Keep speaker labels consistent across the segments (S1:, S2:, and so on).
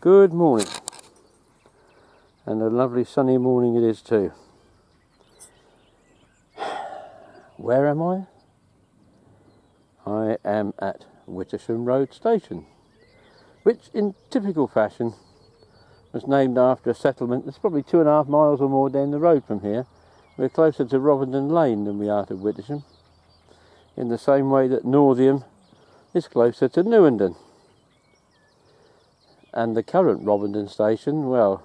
S1: Good morning, and a lovely sunny morning it is too. Where am I? I am at Wittersham Road station, which in typical fashion was named after a settlement that's probably 2.5 miles or more down the road from here. We're closer to Robindon Lane than we are to Wittersham, in the same way that Northiam is closer to Newenden. And the current Robindon station, well,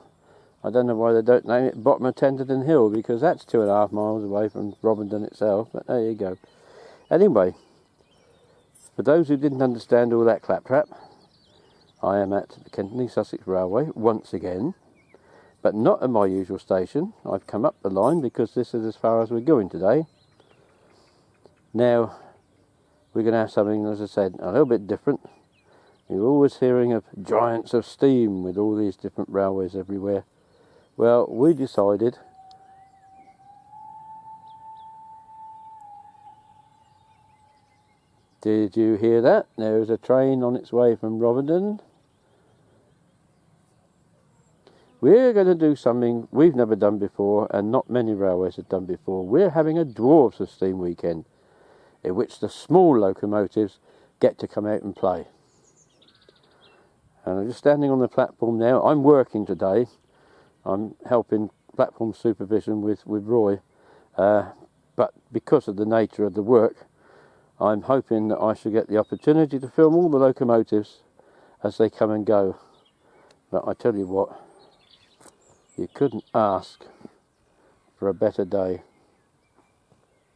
S1: I don't know why they don't name it Bottom of Tenterden Hill, because that's 2.5 miles away from Robindon itself, but there you go. Anyway, for those who didn't understand all that claptrap, I am at the Kenton Sussex Railway once again, but not at my usual station. I've come up the line because this is as far as we're going today. Now, we're going to have something, as I said, a little bit different. You're always hearing of giants of steam with all these different railways everywhere. Well, we decided did you hear that? There is a train on its way from Robindon. We're going to do something we've never done before, and not many railways have done before. We're having a Dwarves of Steam weekend, in which the small locomotives get to come out and play. And I'm just standing on the platform now. I'm working today. I'm helping platform supervision with Roy. But because of the nature of the work, I'm hoping that I shall get the opportunity to film all the locomotives as they come and go. But I tell you what, you couldn't ask for a better day,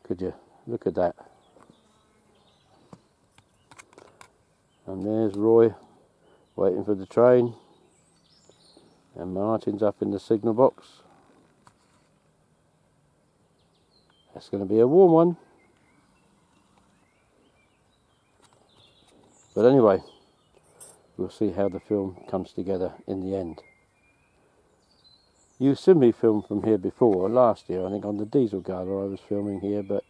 S1: could you? Look at that. And there's Roy waiting for the train, and Martin's up in the signal box. That's going to be a warm one. But anyway, we'll see how the film comes together in the end. You've seen me film from here before, last year I think, on the diesel Gala I was filming here, but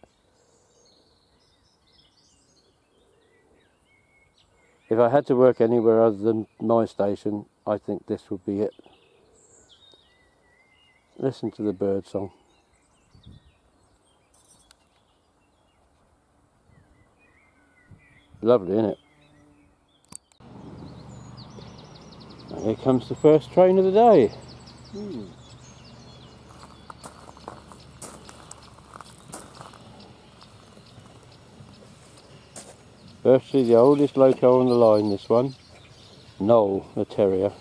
S1: if I had to work anywhere other than my station, I think this would be it. Listen to the bird song. Lovely, isn't it? And here comes the first train of the day. Virtually the oldest loco on the line, this one. Knowle, the terrier.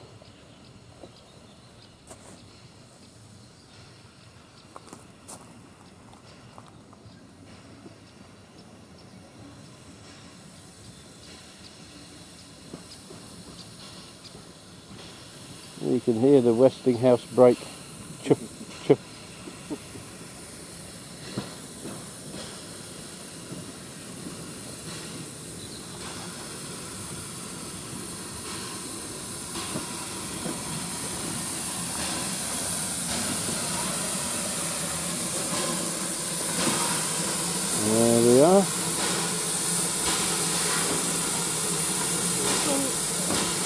S1: You can hear the Westinghouse brake chuff, chuff. There we are.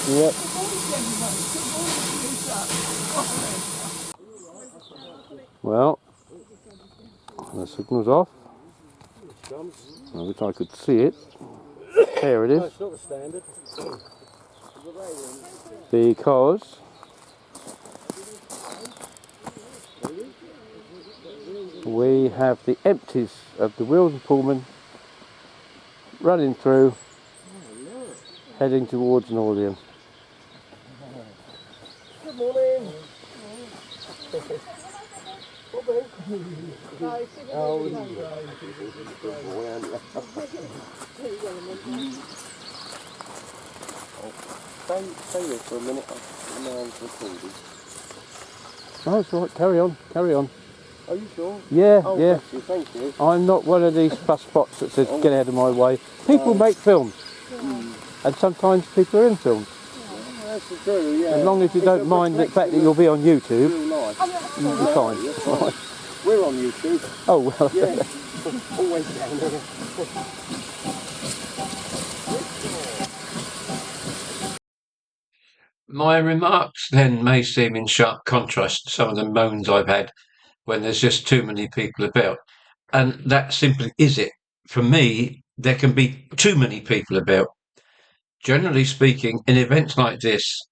S1: Yep. Well, the signal's off. I wish I could see it. There it is. Because we have the empties of the wheels and Pullman running through, heading towards Northiam.
S2: Good morning.
S1: Stay there for a minute. No, it's all right. Carry on. Carry on.
S2: Are you sure?
S1: Yeah,
S2: oh,
S1: yeah.
S2: Thank you.
S1: I'm not one of these fuss spots that says get out of my way. People make films, and sometimes people are in films.
S2: That's true, yeah.
S1: As long as you don't mind the fact that you'll be on YouTube, you'll be fine.
S2: Right. We're on YouTube.
S1: Oh well.
S2: Yeah. Always down there.
S1: My remarks then may seem in sharp contrast to some of the moans I've had when there's just too many people about. And that simply is it. For me, there can be too many people about. Generally speaking, in events like this,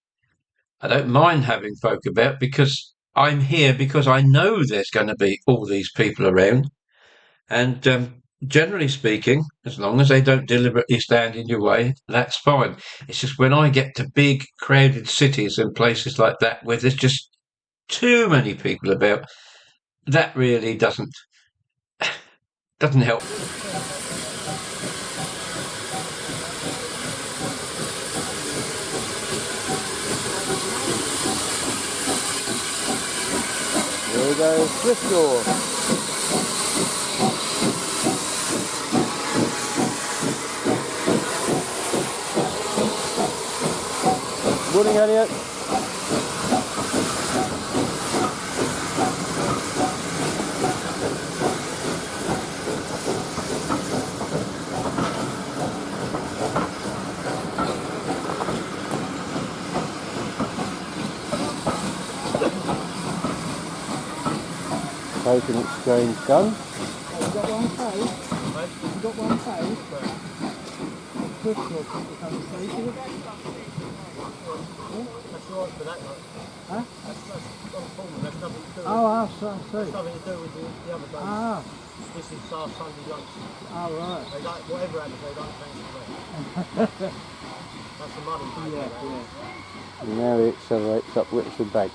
S1: I don't mind having folk about because I'm here because I know there's going to be all these people around. And generally speaking, as long as they don't deliberately stand in your way, that's fine. It's just when I get to big, crowded cities and places like that where there's just too many people about, that really doesn't help.
S2: There we go, Bristol.
S1: Morning, Elliot. Token exchange done.
S2: Oh, you got one paid? You got one paid? Bristol conversation. That's right for that one. Huh? That's not a problem. That's nothing to do with it. Oh, I see. That's nothing to do with the other days. Ah. This is our Sunday lunch. Oh, right. They don't, whatever happens, they don't fancy that. That's the money. Yeah.
S1: And now he accelerates up Wittersham Road.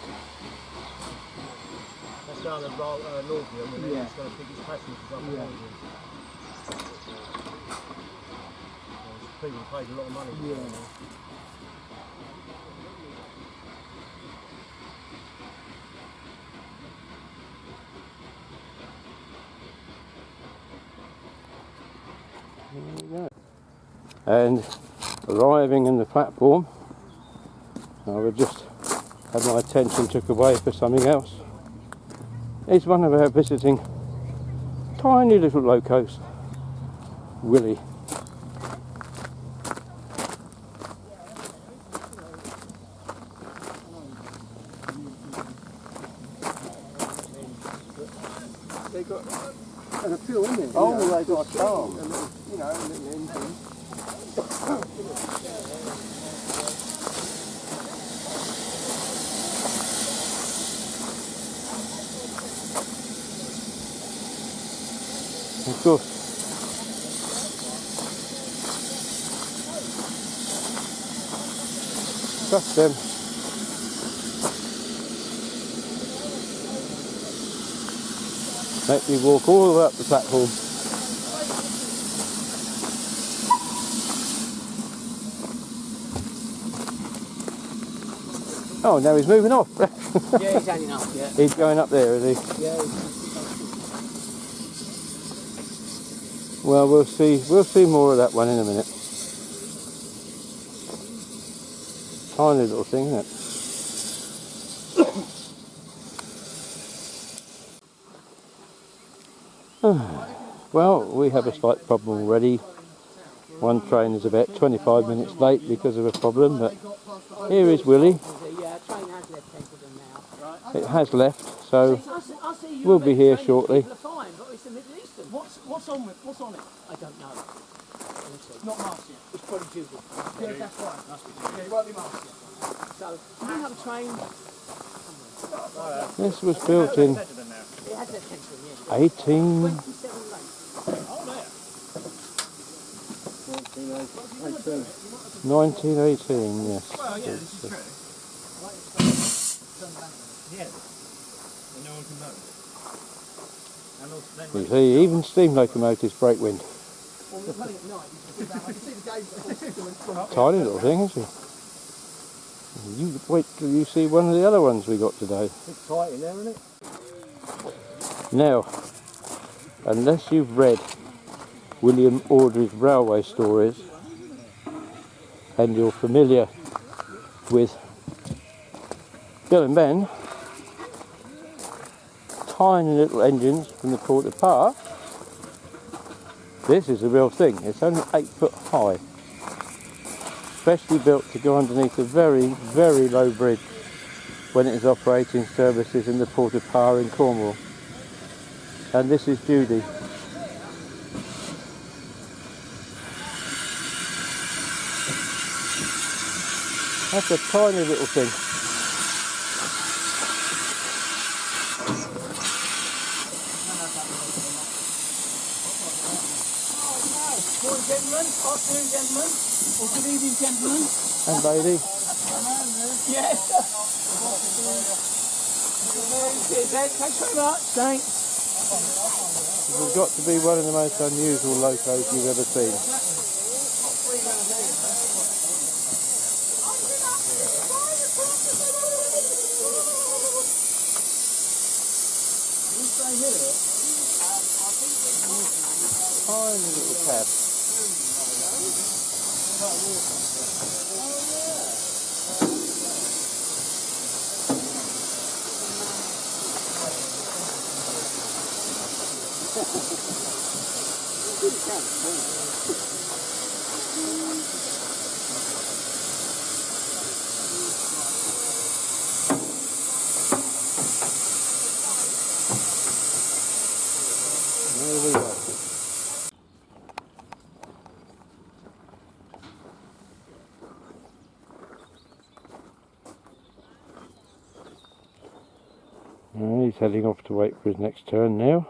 S2: That's down at Northiam, and then he's going to pick his passengers up at Northiam. People paid a lot of money.
S1: There we go. And arriving in the platform, I would just have my attention took away for something else. Is one of our visiting tiny little locos, Willy.
S2: They got an appeal, isn't it? Oh, they got a charm. You know, a little engine.
S1: Of course. Trust them. Make me walk all the way up the platform. Oh, now he's moving off.
S2: Yeah, he's hanging up, yeah.
S1: He's going up there, is he?
S2: Yeah.
S1: Well, we'll see more of that one in a minute. Tiny little thing, isn't it? Well, we have a slight problem already. One train is about 25 minutes late because of a problem, but here is Willy. It has left, so we'll be here shortly.
S2: What's on it? I don't know. It's not Marcia. It's probably Judy. Yeah, that's right. Yeah, it won't be Marcia. So, we have a train.
S1: This was built in 1918, yes.
S2: Well, yeah, this is true. Yeah. No one can know.
S1: You see, even steam locomotives break wind. Tiny little thing, isn't it? You wait till you see one of the other ones we got today.
S2: It's tight in there, isn't it?
S1: Now, unless you've read William Awdry's railway stories and you're familiar with Bill and Ben, tiny little engines from the port apart, this is the real thing. It's only 8 foot high. specially built to go underneath a very, very low bridge when it is operating services in the Port of Par in Cornwall. And this is Judy. That's a tiny little thing.
S2: Morning, gentlemen. Afternoon, gentlemen. Or good evening, gentlemen.
S1: And lady.
S2: Yes. Thanks very much. Thanks.
S1: This has got to be one of the most unusual locos you've ever seen. Tiny little cab. There we go. And he's heading off to wait for his next turn now.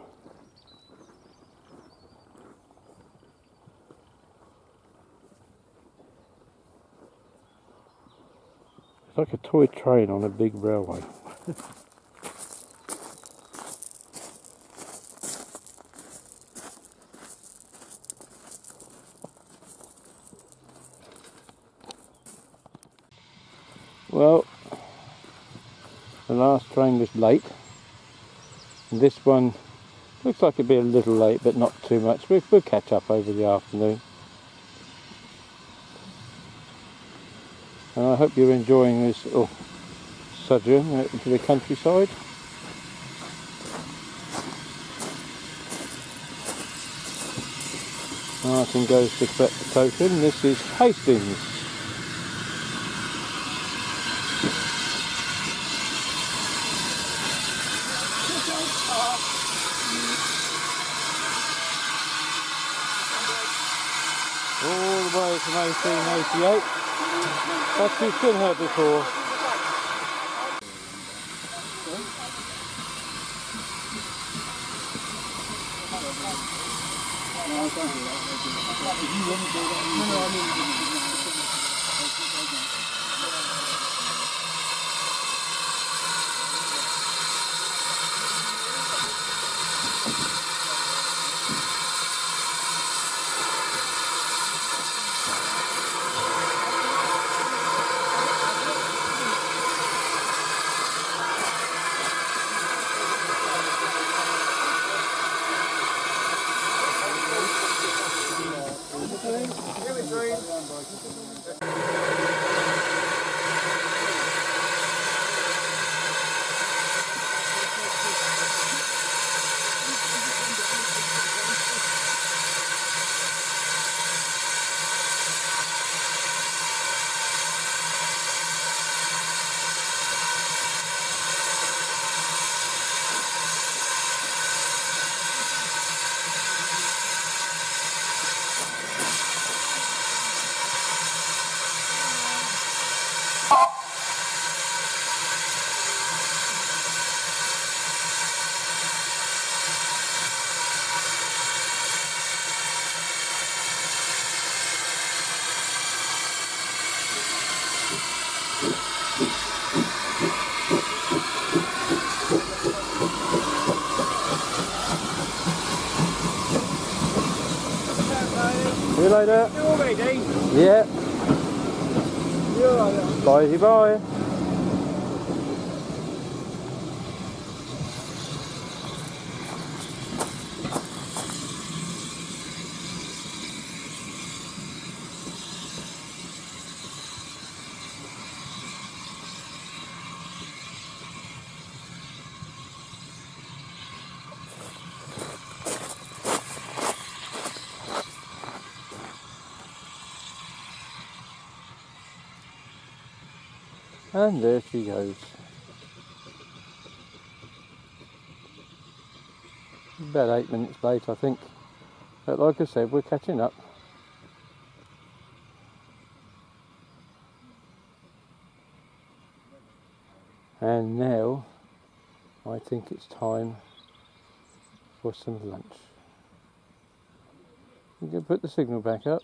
S1: It's like a toy train on a big railway. Well, the last train was late. And this one looks like it'll be a little late, but not too much. We'll catch up over the afternoon. And I hope you're enjoying this little sojourn into the countryside. Martin goes to collect the token. This is Hastings. All the way from 1888. But you've seen her before. See you later.
S2: You all ready?
S1: Yeah.
S2: You're all right.
S1: Bye bye. And there she goes. About 8 minutes late, I think. But like I said, we're catching up. And now, I think it's time for some lunch. You can put the signal back up.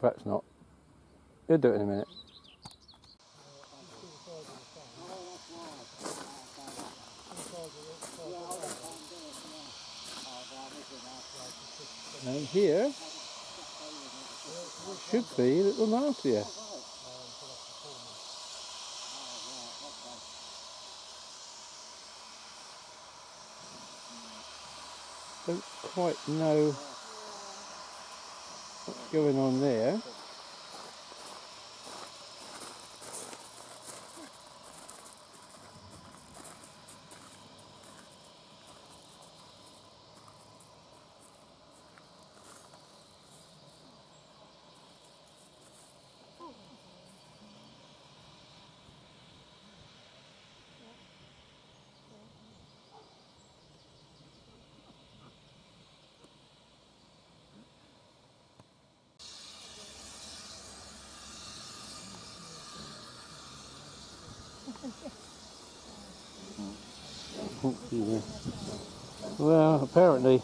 S1: Perhaps not. You'll do it in a minute. And here should be little Marcia. Don't quite know what's going on there. Well, apparently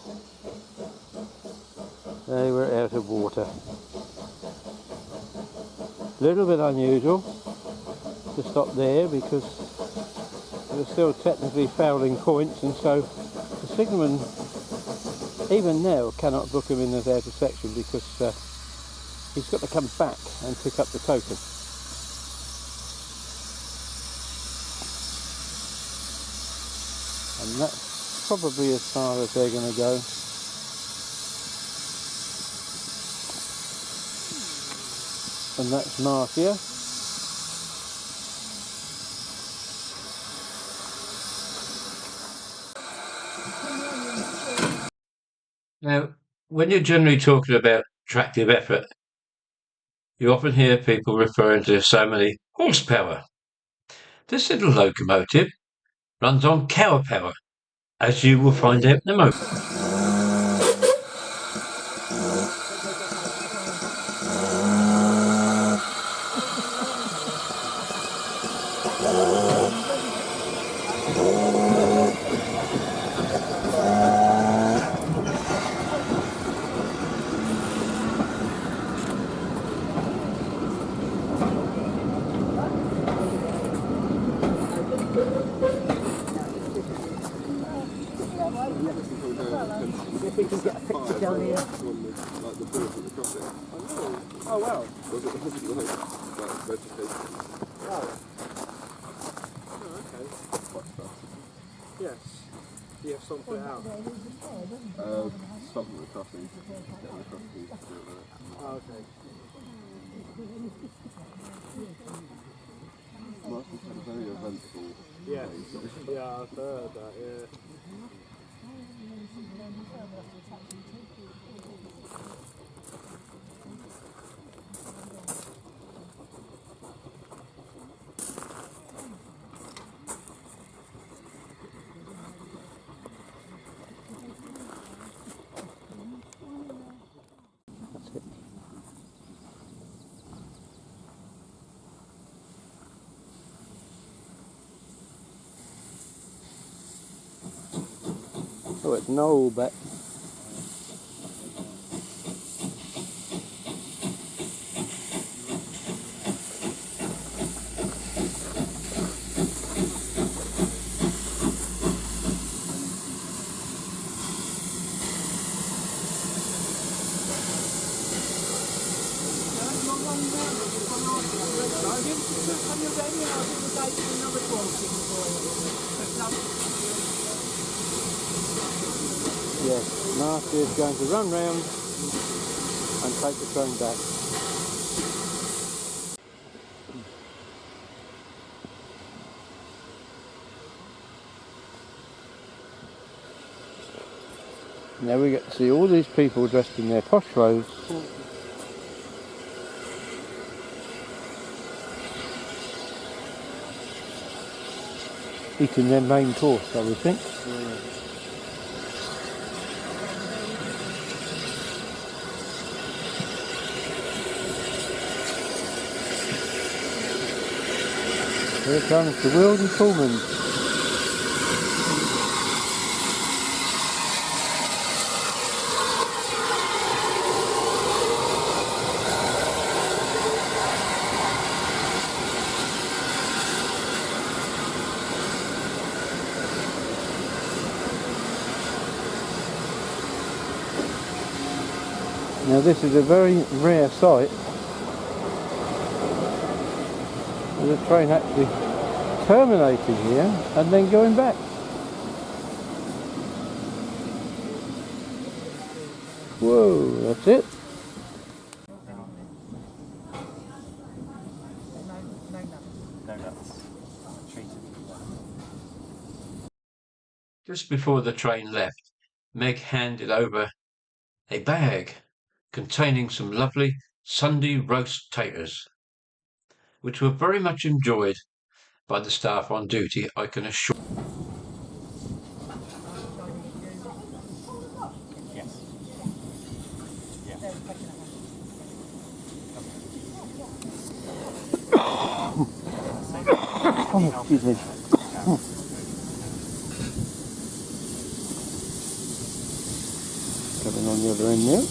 S1: they were out of water. A little bit unusual to stop there because we're still technically fouling points, and so the signalman even now cannot book him in as out of section because he's got to come back and pick up the token. And that's probably as far as they're going to go. And that's Marcia. Now, when you're generally talking about tractive effort, you often hear people referring to so many horsepower. This little locomotive runs on cow power, as you will find out in a moment.
S2: Oh wow.
S3: Was it like vegetation?
S2: Oh. Oh, okay. Yes. You have something out.
S3: Something with the crossing. Getting the crossing.
S2: Oh, okay.
S3: Marcia's had a very eventful
S2: Yes.
S3: day.
S2: Yeah, I've heard that, yeah.
S1: That's it. Oh, it's Knowle back. Yes, Marcia is going to run round and take the train back. Now we get to see all these people dressed in their posh clothes. Eating their main course, I would think. Here comes the Wildy Pullman. Now this is a very rare sight, with the train actually terminating here and then going back. Whoa, that's it. Just before the train left, Meg handed over a bag containing some lovely Sunday roast taters, which were very much enjoyed by the staff on duty, I can assure.
S2: Yes. Yeah.
S1: Oh, excuse me. Coming on the other end now.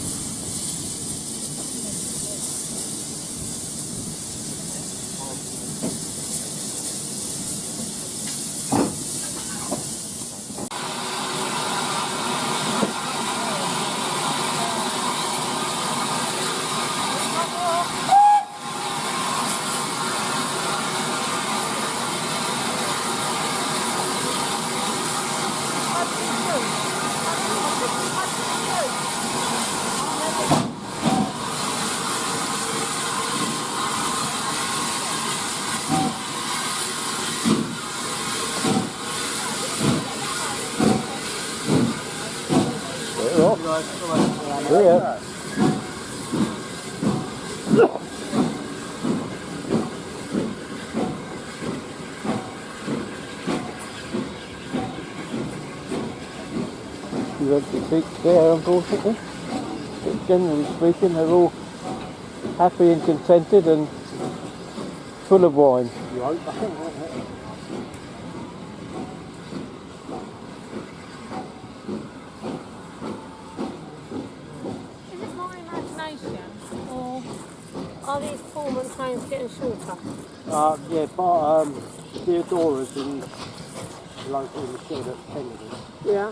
S1: Yeah. You have the seats there, unfortunately. But generally speaking, they're all happy and contented and full of wine.
S4: Are these Pullman trains getting shorter?
S2: Yeah, but the Adoras and the local in the shed at Kennedy.
S4: Yeah.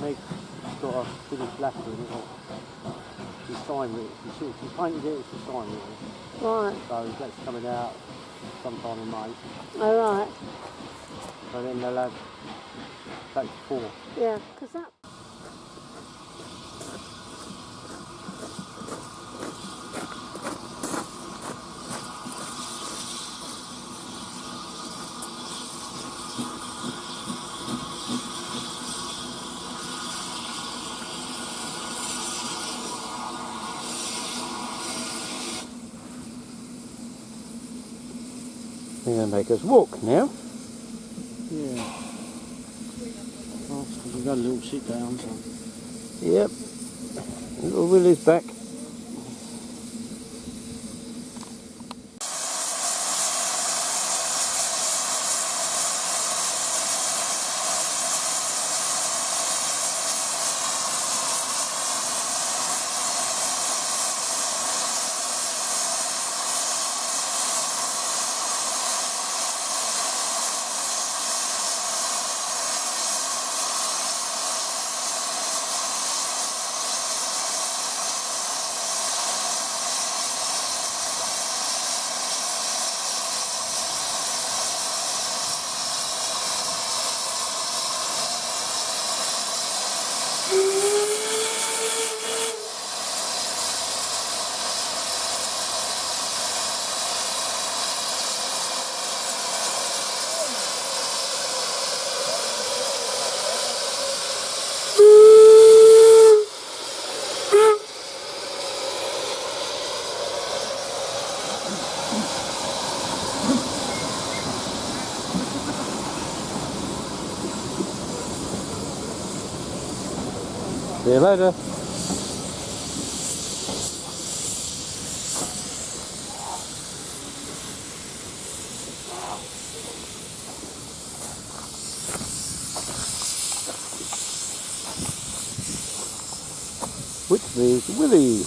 S2: Meg's got a finished lacquer in it, or she signed it. She painted it, she signed it.
S4: Right.
S2: So that's coming out sometime in May.
S4: Oh, right.
S2: So then they'll have that's 4.
S4: Yeah, because that...
S1: They're going to make us walk now.
S2: Yeah. Well, we've got a little sit down. So.
S1: Yep. Little Willy's back. See you later. Which is Willy,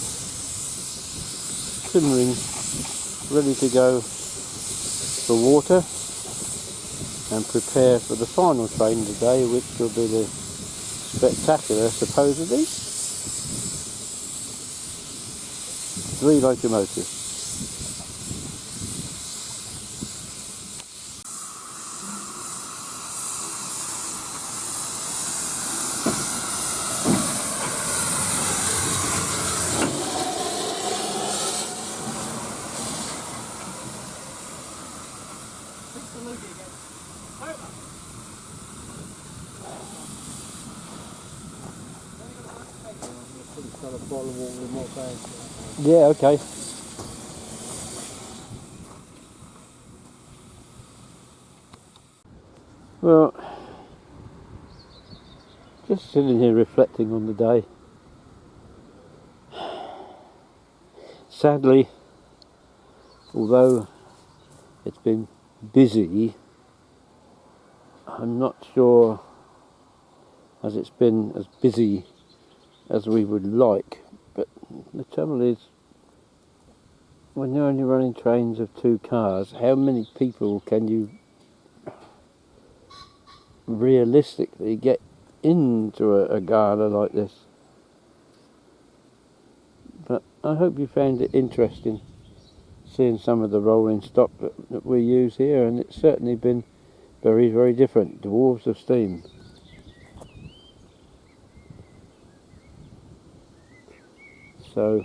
S1: simmering, ready to go for water and prepare for the final train today, which will be the spectacular, supposedly, 3 locomotives. Yeah, okay. Well, just sitting here reflecting on the day. Sadly, although it's been busy, I'm not sure as it's been as busy as we would like, but the trouble is, when you're only running trains of 2 cars, how many people can you realistically get into a gala like this? But I hope you found it interesting seeing some of the rolling stock that we use here, and it's certainly been very, very different. Dwarves of steam. So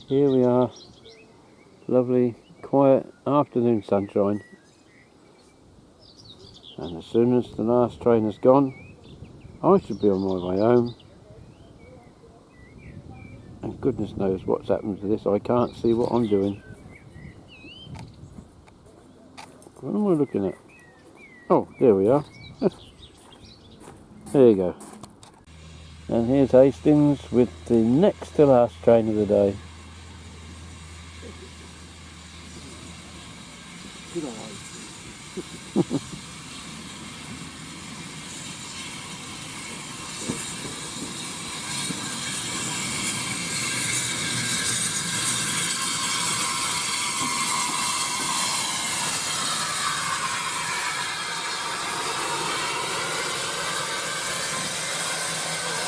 S1: here we are, lovely quiet afternoon sunshine, and as soon as the last train has gone, I should be on my way home, and goodness knows what's happened to this. I can't see what I'm doing. What am I looking at? Oh, there we are. There you go. And here's Hastings with the next to last train of the day.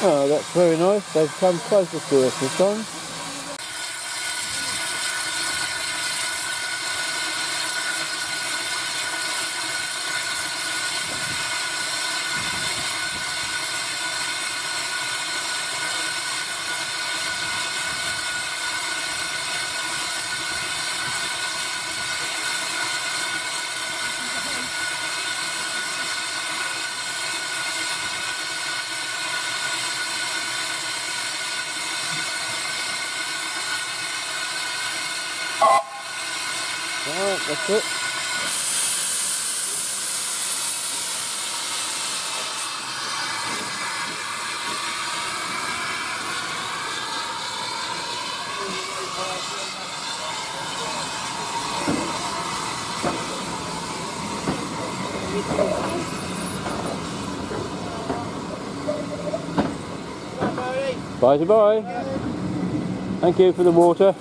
S1: Oh, that's very nice. They've come closer to us this time. Alright, that's it. Bye-bye. Thank you for the water.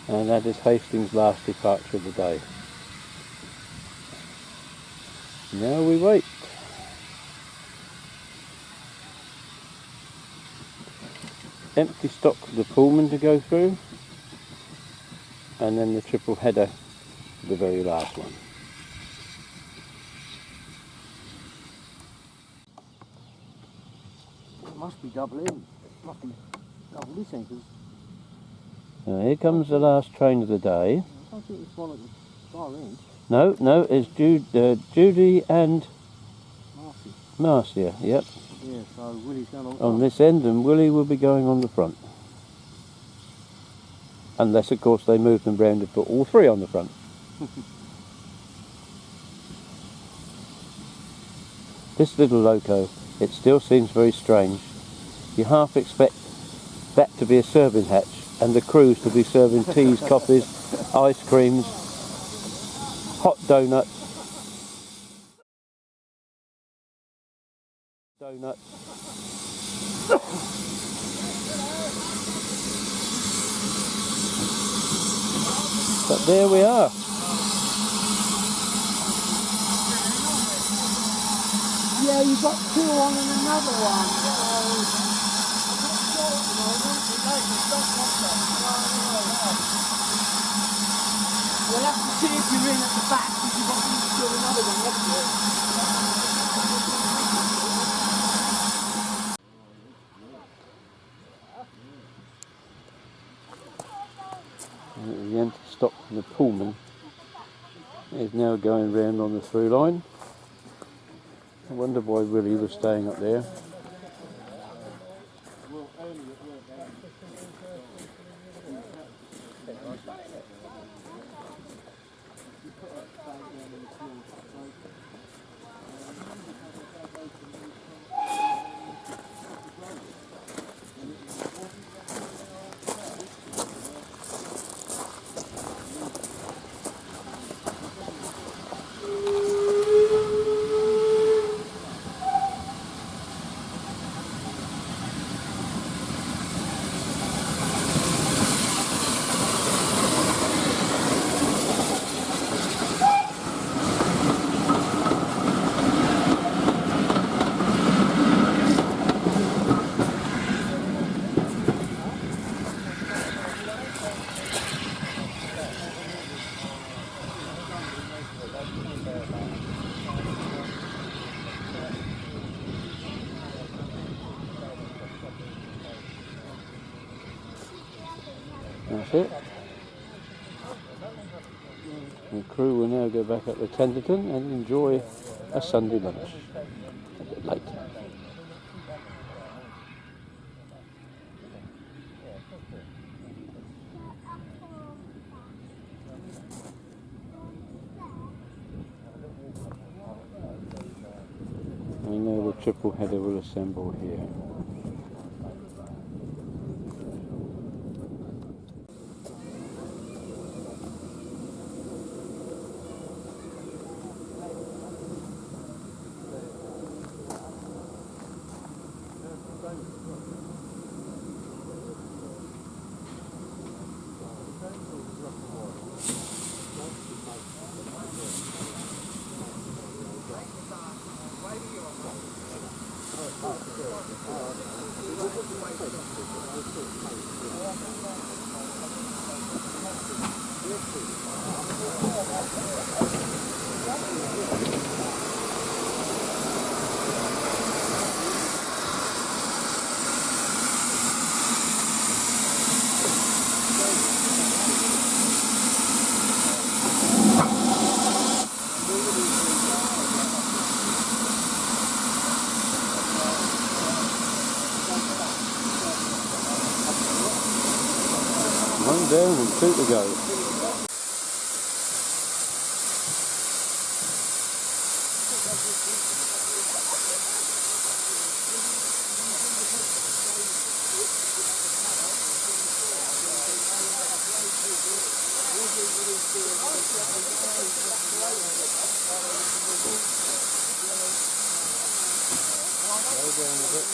S1: And that is Hastings' last departure of the day. Now we wait. Empty stock for the Pullman to go through, and then the triple header, the very last one.
S2: It must be double in. It must be double this end, because
S1: Now here comes the last train of the day.
S2: I don't think it's one at the far end.
S1: No, it's Judy and
S2: Marcia.
S1: Marcia, yep,
S2: Yeah, so Willy's going
S1: on this end, and Willy will be going on the front. unless of course they move them round and put all three on the front. This little loco, it still seems very strange. You half expect that to be a serving hatch and the crews to be serving teas, coffees, ice creams, hot donuts. But there we are.
S2: Yeah, you've got two on and another one. We'll have to see if you're in at the back because you've got still another one next to it.
S1: And at the end stop for the Pullman is now going round on the through line. I wonder why Willy was staying up there. That's it. The crew will now go back up to Tenderton and enjoy a Sunday lunch. A bit late. And now the triple header will assemble here. One down and two to go. Go down a bit.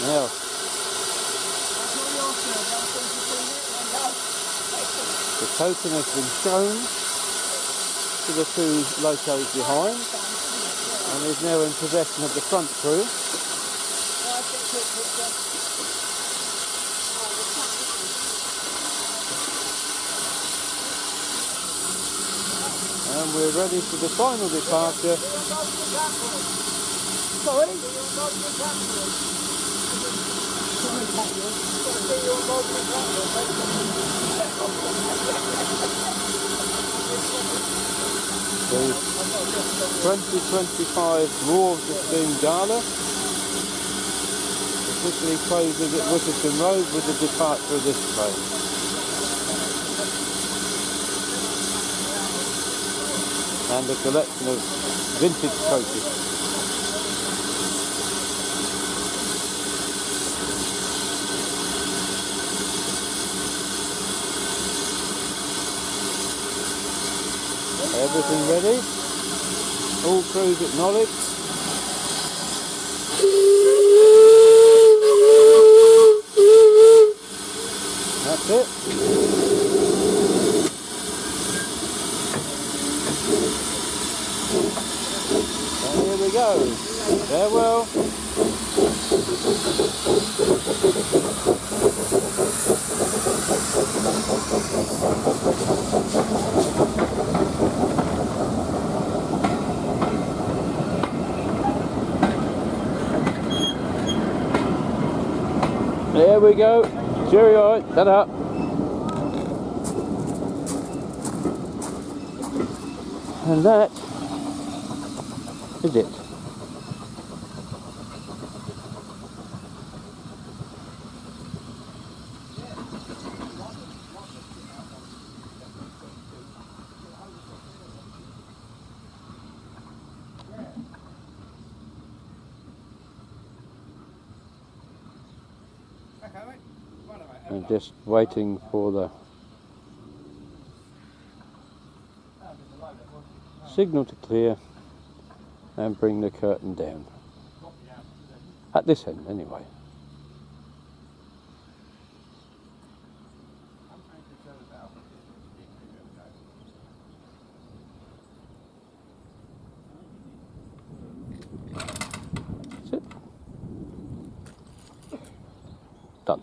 S1: Now, the token has been shown to the two locos behind and is now in possession of the front crew. And we're ready for the final departure
S2: Sorry? See you on Bodmin and Wenford. Sorry, Captain. See you on Bodmin and
S1: The 2025 Dwarves of Steam Gala officially closes at Wittersham Road with the departure of this train. And a collection of vintage coaches. Everything ready? All crews acknowledged. That's it. And here we go. Farewell. There we go. Cheerio. Ta-da. And that is it. I'm just waiting for the signal to clear and bring the curtain down. At this end anyway. That's it. Done.